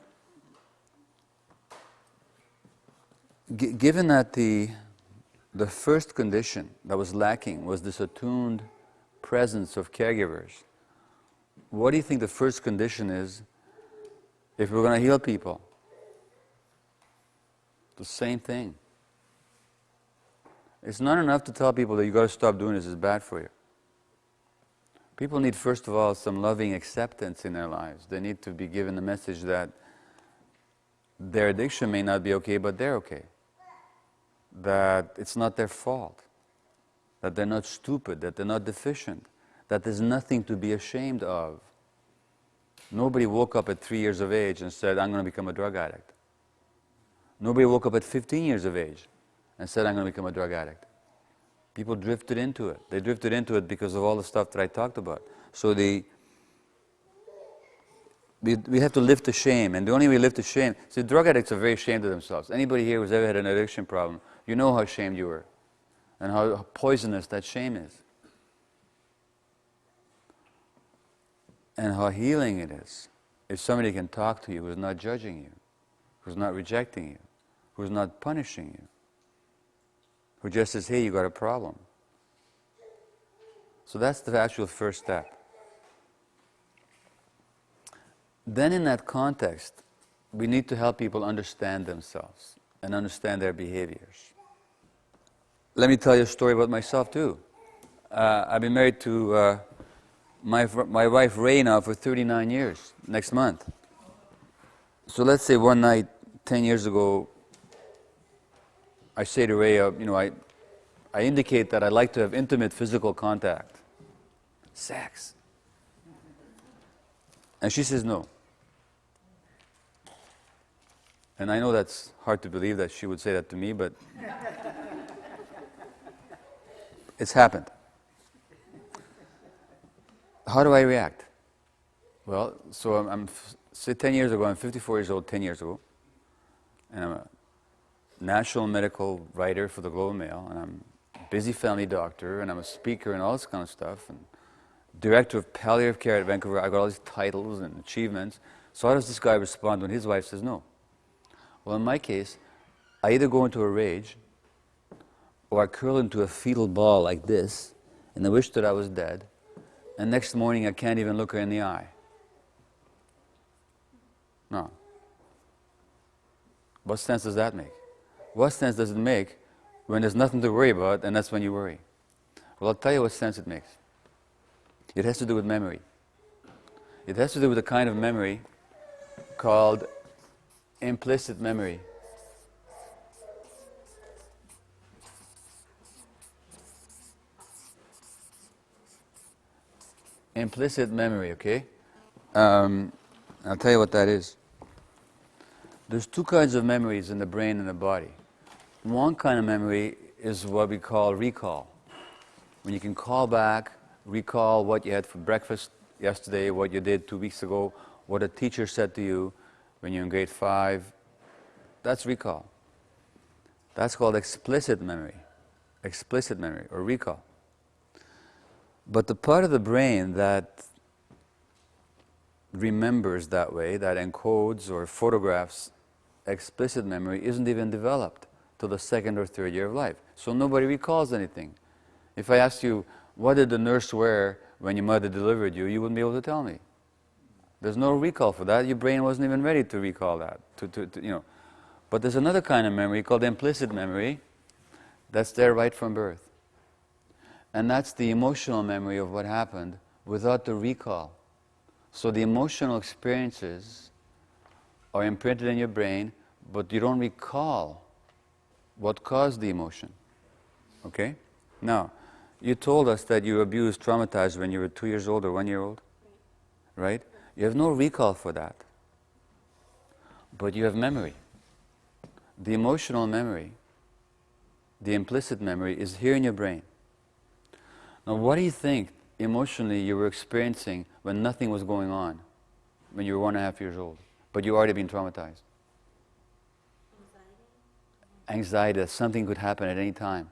given that the first condition that was lacking was this attuned presence of caregivers, what do you think the first condition is if we're going to heal people? The same thing. It's not enough to tell people that you got to stop doing this, it's bad for you. People need, first of all, some loving acceptance in their lives. They need to be given the message that their addiction may not be okay, but they're okay. That it's not their fault. That they're not stupid, that they're not deficient, that there's nothing to be ashamed of. Nobody woke up at 3 years of age and said, I'm going to become a drug addict. Nobody woke up at 15 years of age and said, I'm going to become a drug addict. People drifted into it. They drifted into it because of all the stuff that I talked about. So we have to lift the shame, and the only way we lift the shame, see, drug addicts are very ashamed of themselves. Anybody here who's ever had an addiction problem, you know how ashamed you were, and how poisonous that shame is. And how healing it is if somebody can talk to you who's not judging you, who's not rejecting you, who's not punishing you, who just says, hey, you got a problem. So that's the actual first step. Then in that context, we need to help people understand themselves and understand their behaviors. Let me tell you a story about myself too. I've been married to my wife Ray now for 39 years, next month. So let's say one night, 10 years ago, I say to Ray, I indicate that I like to have intimate physical contact. Sex. And she says no. And I know that's hard to believe that she would say that to me, but it's happened. How do I react? Well, so say 10 years ago, I'm 54 years old, 10 years ago, and I'm a national medical writer for the Globe and Mail, and I'm a busy family doctor, and I'm a speaker and all this kind of stuff, and director of palliative care at Vancouver. I got all these titles and achievements. So how does this guy respond when his wife says no? Well, in my case, I either go into a rage, or I curl into a fetal ball like this, and I wish that I was dead, and next morning I can't even look her in the eye. No. What sense does that make? What sense does it make when there's nothing to worry about, and that's when you worry? Well, I'll tell you what sense it makes. It has to do with memory. It has to do with a kind of memory called implicit memory. Implicit memory, okay? I'll tell you what that is. There's two kinds of memories in the brain and the body. One kind of memory is what we call recall. When you can call back, recall what you had for breakfast yesterday, what you did 2 weeks ago, what a teacher said to you when you're in grade 5. That's recall. That's called explicit memory or recall. But the part of the brain that remembers that way, that encodes or photographs explicit memory, isn't even developed till the 2nd or 3rd year of life. So nobody recalls anything. If I asked you, what did the nurse wear when your mother delivered you, you wouldn't be able to tell me. There's no recall for that. Your brain wasn't even ready to recall that. But there's another kind of memory called implicit memory that's there right from birth. And that's the emotional memory of what happened without the recall. So the emotional experiences are imprinted in your brain, but you don't recall what caused the emotion. Okay? Now, you told us that you were abused, traumatized when you were 2 years old or 1 year old, right? You have no recall for that, but you have memory. The emotional memory, the implicit memory, is here in your brain. Now, what do you think emotionally you were experiencing when nothing was going on, when you were 1.5 years old, but you already been traumatized? Anxiety that something could happen at any time.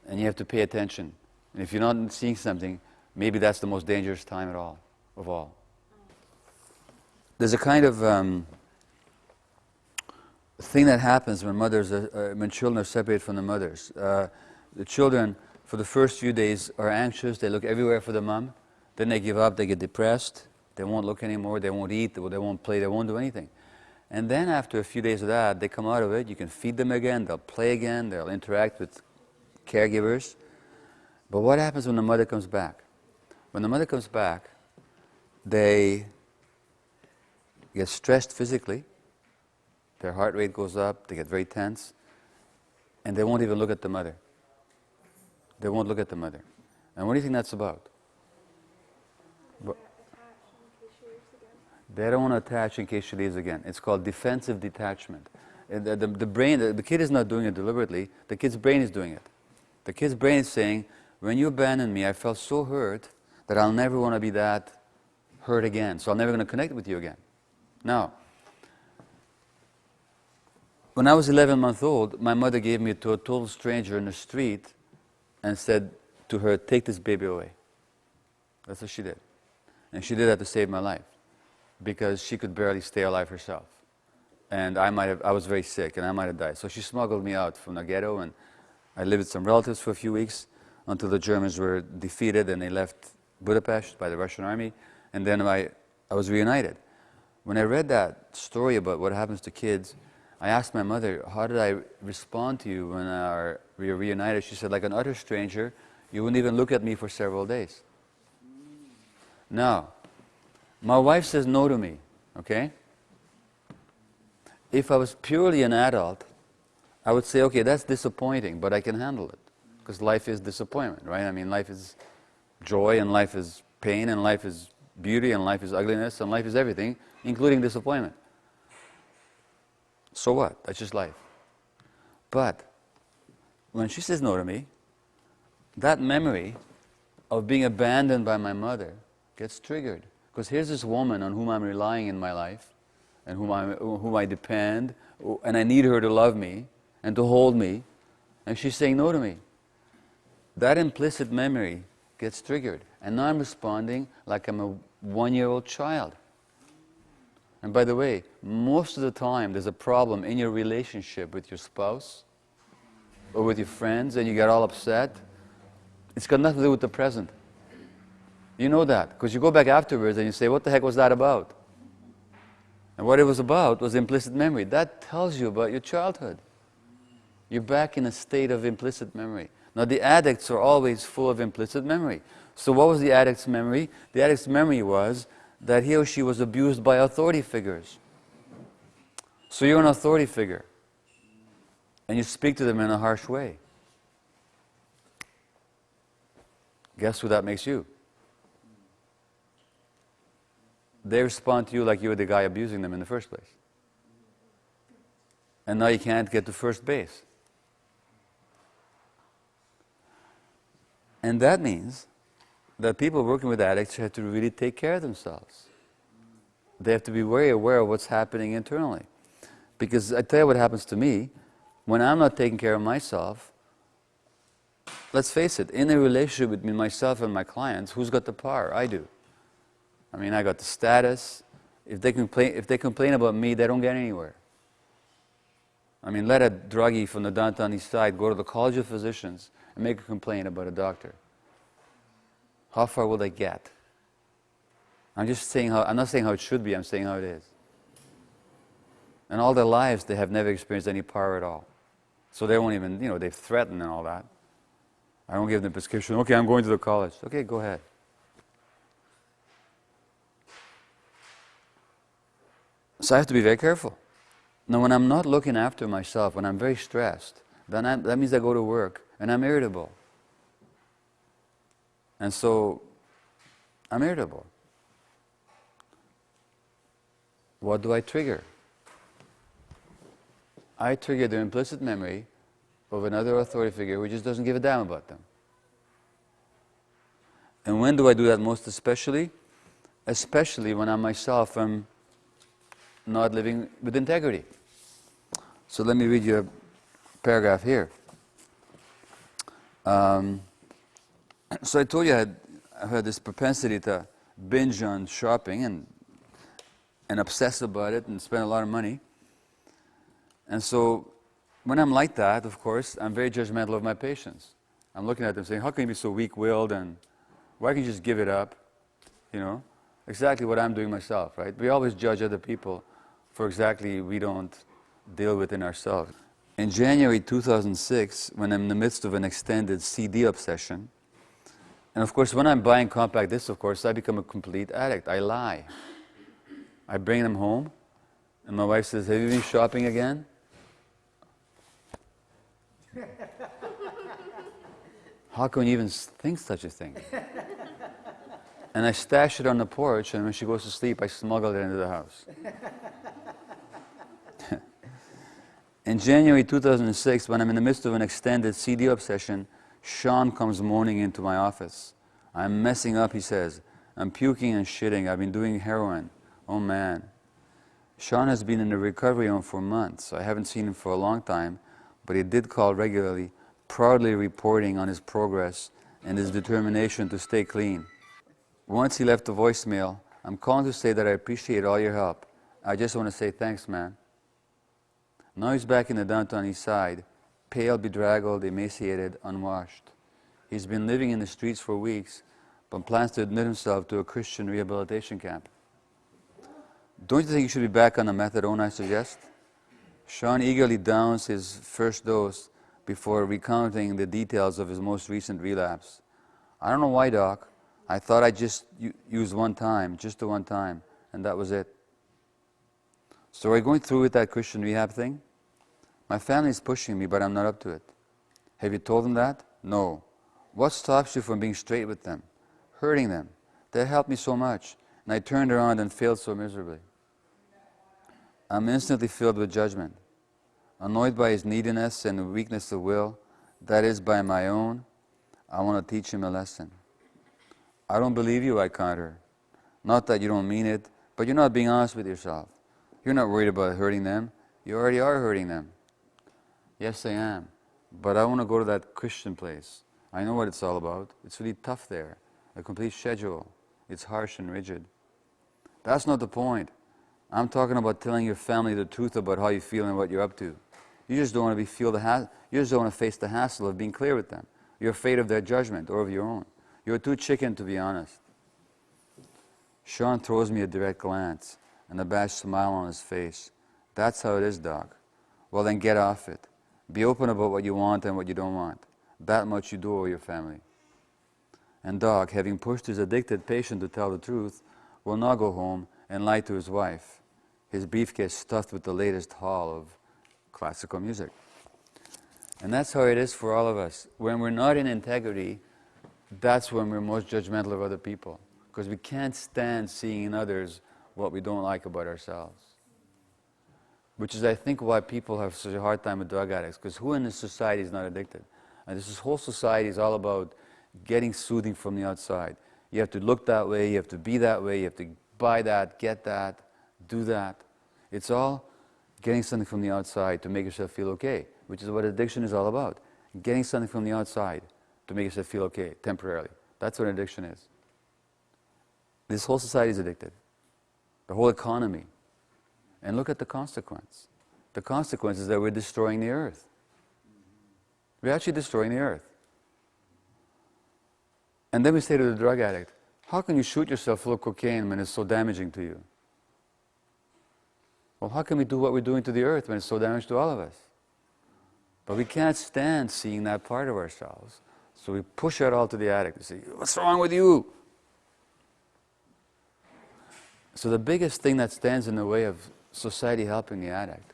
And you have to pay attention. And if you're not seeing something, maybe that's the most dangerous time of all. There's a kind of thing that happens when when children are separated from the mothers. The children, for the first few days, are anxious. They look everywhere for the mom. Then they give up. They get depressed. They won't look anymore. They won't eat. They won't play. They won't do anything. And then after a few days of that, they come out of it. You can feed them again. They'll play again. They'll interact with caregivers. But what happens when the mother comes back? When the mother comes back, they get stressed physically. Their heart rate goes up. They get very tense. And they won't even look at the mother. They won't look at the mother. And what do you think that's about? They don't want to attach in case she leaves again. It's called defensive detachment. The brain, the kid is not doing it deliberately. The kid's brain is doing it. The kid's brain is saying, when you abandoned me, I felt so hurt that I'll never want to be that hurt again. So I'm never going to connect with you again. Now, when I was 11 months old, my mother gave me to a total stranger in the street and said to her, take this baby away. That's what she did. And she did that to save my life, because she could barely stay alive herself. And I was very sick, and I might have died. So she smuggled me out from the ghetto, and I lived with some relatives for a few weeks until the Germans were defeated and they left Budapest by the Russian army. And then I was reunited. When I read that story about what happens to kids, I asked my mother, how did I respond to you when we were reunited? She said, like an utter stranger, you wouldn't even look at me for several days. Now, my wife says no to me, okay? If I was purely an adult, I would say, okay, that's disappointing, but I can handle it. Because life is disappointment, right? I mean, life is joy, and life is pain, and life is beauty, and life is ugliness, and life is everything, including disappointment. So what? That's just life. But when she says no to me, that memory of being abandoned by my mother gets triggered. Because here's this woman on whom I'm relying in my life, and whom I depend, and I need her to love me and to hold me, and she's saying no to me. That implicit memory gets triggered, and now I'm responding like I'm a 1-year-old child. And by the way, most of the time there's a problem in your relationship with your spouse or with your friends, and you get all upset. It's got nothing to do with the present. You know that, because you go back afterwards and you say, what the heck was that about? And what it was about was implicit memory. That tells you about your childhood. You're back in a state of implicit memory. Now, the addicts are always full of implicit memory. So what was the addict's memory? The addict's memory was that he or she was abused by authority figures. So you're an authority figure, and you speak to them in a harsh way. Guess who that makes you? They respond to you like you were the guy abusing them in the first place. And now you can't get to first base. And that means that people working with addicts have to really take care of themselves. They have to be very aware of what's happening internally. Because I tell you what happens to me, when I'm not taking care of myself, let's face it, in a relationship between myself and my clients, who's got the power? I do. I mean, I got the status. If they complain about me, they don't get anywhere. I mean, let a druggie from the downtown east side go to the College of Physicians and make a complaint about a doctor. How far will they get? I'm not saying how it should be, I'm saying how it is. And all their lives, they have never experienced any power at all. So they won't even, they've threatened and all that. I don't give them a prescription. Okay, I'm going to the college. Okay, go ahead. So I have to be very careful. Now, when I'm not looking after myself, when I'm very stressed, then that means I go to work and I'm irritable. And so, I'm irritable. What do I trigger? I trigger the implicit memory of another authority figure who just doesn't give a damn about them. And when do I do that most especially? Especially when I myself am not living with integrity. So let me read you a paragraph here. So I told you I had this propensity to binge on shopping and obsess about it and spend a lot of money. And so when I'm like that, of course, I'm very judgmental of my patients. I'm looking at them saying, how can you be so weak-willed and why can't you just give it up? Exactly what I'm doing myself, right? We always judge other people for exactly we don't deal with in ourselves. In January 2006, when I'm in the midst of an extended CD obsession, and of course when I'm buying compact discs, of course, I become a complete addict. I lie. I bring them home, and my wife says, have you been shopping again? How can you even think such a thing? And I stash it on the porch, and when she goes to sleep, I smuggle it into the house. In January 2006, when I'm in the midst of an extended CD obsession, Sean comes moaning into my office. I'm messing up, he says. I'm puking and shitting. I've been doing heroin. Oh man. Sean has been in a recovery home for months. I haven't seen him for a long time, but he did call regularly, proudly reporting on his progress and his determination to stay clean. Once he left a voicemail, I'm calling to say that I appreciate all your help. I just want to say thanks, man. Now he's back in the downtown east side, pale, bedraggled, emaciated, unwashed. He's been living in the streets for weeks, but plans to admit himself to a Christian rehabilitation camp. Don't you think you should be back on the methadone, I suggest? Sean eagerly downs his first dose before recounting the details of his most recent relapse. I don't know why, Doc. I thought I just used one time, just the one time, and that was it. So are you going through with that Christian rehab thing? My family is pushing me, but I'm not up to it. Have you told them that? No. What stops you from being straight with them? Hurting them. That helped me so much, and I turned around and failed so miserably. I'm instantly filled with judgment, annoyed by his neediness and weakness of will, that is, by my own. I want to teach him a lesson. I don't believe you, I counter. Not that you don't mean it, but you're not being honest with yourself. You're not worried about hurting them. You already are hurting them. Yes, I am. But I want to go to that Christian place. I know what it's all about. It's really tough there. A complete schedule. It's harsh and rigid. That's not the point. I'm talking about telling your family the truth about how you feel and what you're up to. You just don't want to you just don't want to face the hassle of being clear with them. You're afraid of their judgment or of your own. You're too chicken to be honest. Sean throws me a direct glance and a abashed smile on his face. That's how it is, Doc. Well, then get off it. Be open about what you want and what you don't want. That much you do owe your family. And dog, having pushed his addicted patient to tell the truth, will now go home and lie to his wife, his briefcase stuffed with the latest haul of classical music. And that's how it is for all of us. When we're not in integrity, that's when we're most judgmental of other people, because we can't stand seeing in others what we don't like about ourselves. Which is, I think, why people have such a hard time with drug addicts, because who in this society is not addicted? And this whole society is all about getting soothing from the outside. You have to look that way, you have to be that way, you have to buy that, get that, do that. It's all getting something from the outside to make yourself feel okay, which is what addiction is all about. Getting something from the outside to make yourself feel okay, temporarily. That's what addiction is. This whole society is addicted. The whole economy. And look at the consequence. The consequence is that we're destroying the earth. We're actually destroying the earth. And then we say to the drug addict, how can you shoot yourself full of cocaine when it's so damaging to you? Well, how can we do what we're doing to the earth when it's so damaging to all of us? But we can't stand seeing that part of ourselves. So we push it all to the addict and say, what's wrong with you? So the biggest thing that stands in the way of society helping the addict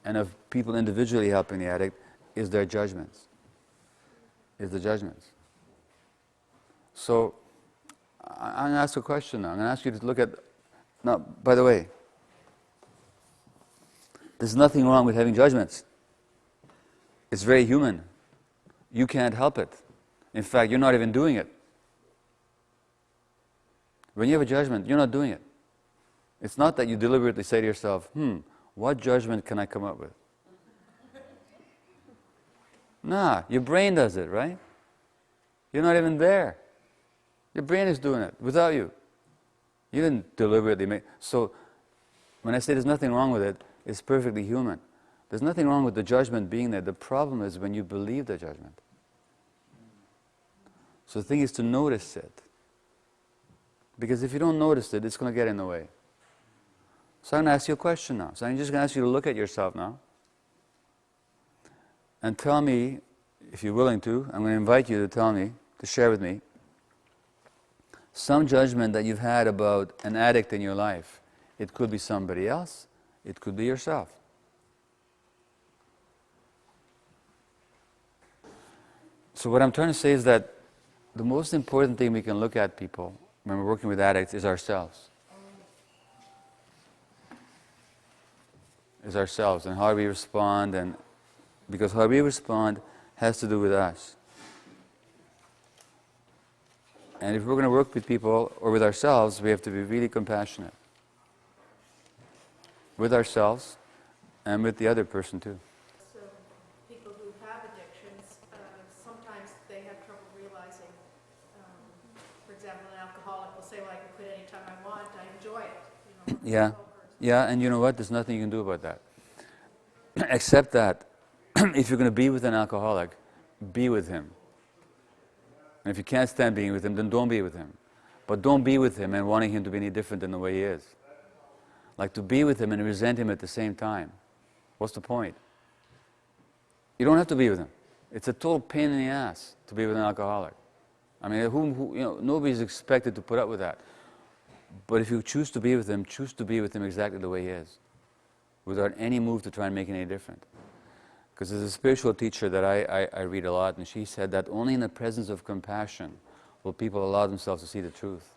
and of people individually helping the addict is their judgments. Is the judgments. So I'm going to ask you a question now. I'm going to ask you to look at... Now, by the way, there's nothing wrong with having judgments. It's very human. You can't help it. In fact, you're not even doing it. When you have a judgment, you're not doing it. It's not that you deliberately say to yourself, what judgment can I come up with? Nah, your brain does it, right? You're not even there. Your brain is doing it without you. You didn't deliberately make... So, when I say there's nothing wrong with it, it's perfectly human. There's nothing wrong with the judgment being there. The problem is when you believe the judgment. So the thing is to notice it. Because if you don't notice it, it's going to get in the way. So I'm going to ask you a question now. So I'm just going to ask you to look at yourself now. And tell me, if you're willing to, I'm going to invite you to tell me, to share with me, some judgment that you've had about an addict in your life. It could be somebody else. It could be yourself. So what I'm trying to say is that the most important thing we can look at people when we're working with addicts is ourselves. Is ourselves and how we respond, and because how we respond has to do with us. And if we're going to work with people or with ourselves, we have to be really compassionate. With ourselves and with the other person too. So people who have addictions, sometimes they have trouble realizing, for example, an alcoholic will say, well, I can quit anytime I want, I enjoy it. Yeah. Yeah, and you know what? There's nothing you can do about that. Except that if you're going to be with an alcoholic, be with him. And if you can't stand being with him, then don't be with him. But don't be with him and wanting him to be any different than the way he is. Like to be with him and resent him at the same time. What's the point? You don't have to be with him. It's a total pain in the ass to be with an alcoholic. I mean, nobody's expected to put up with that. But if you choose to be with him exactly the way he is, without any move to try and make it any different. Because there's a spiritual teacher that I read a lot, and she said that only in the presence of compassion will people allow themselves to see the truth.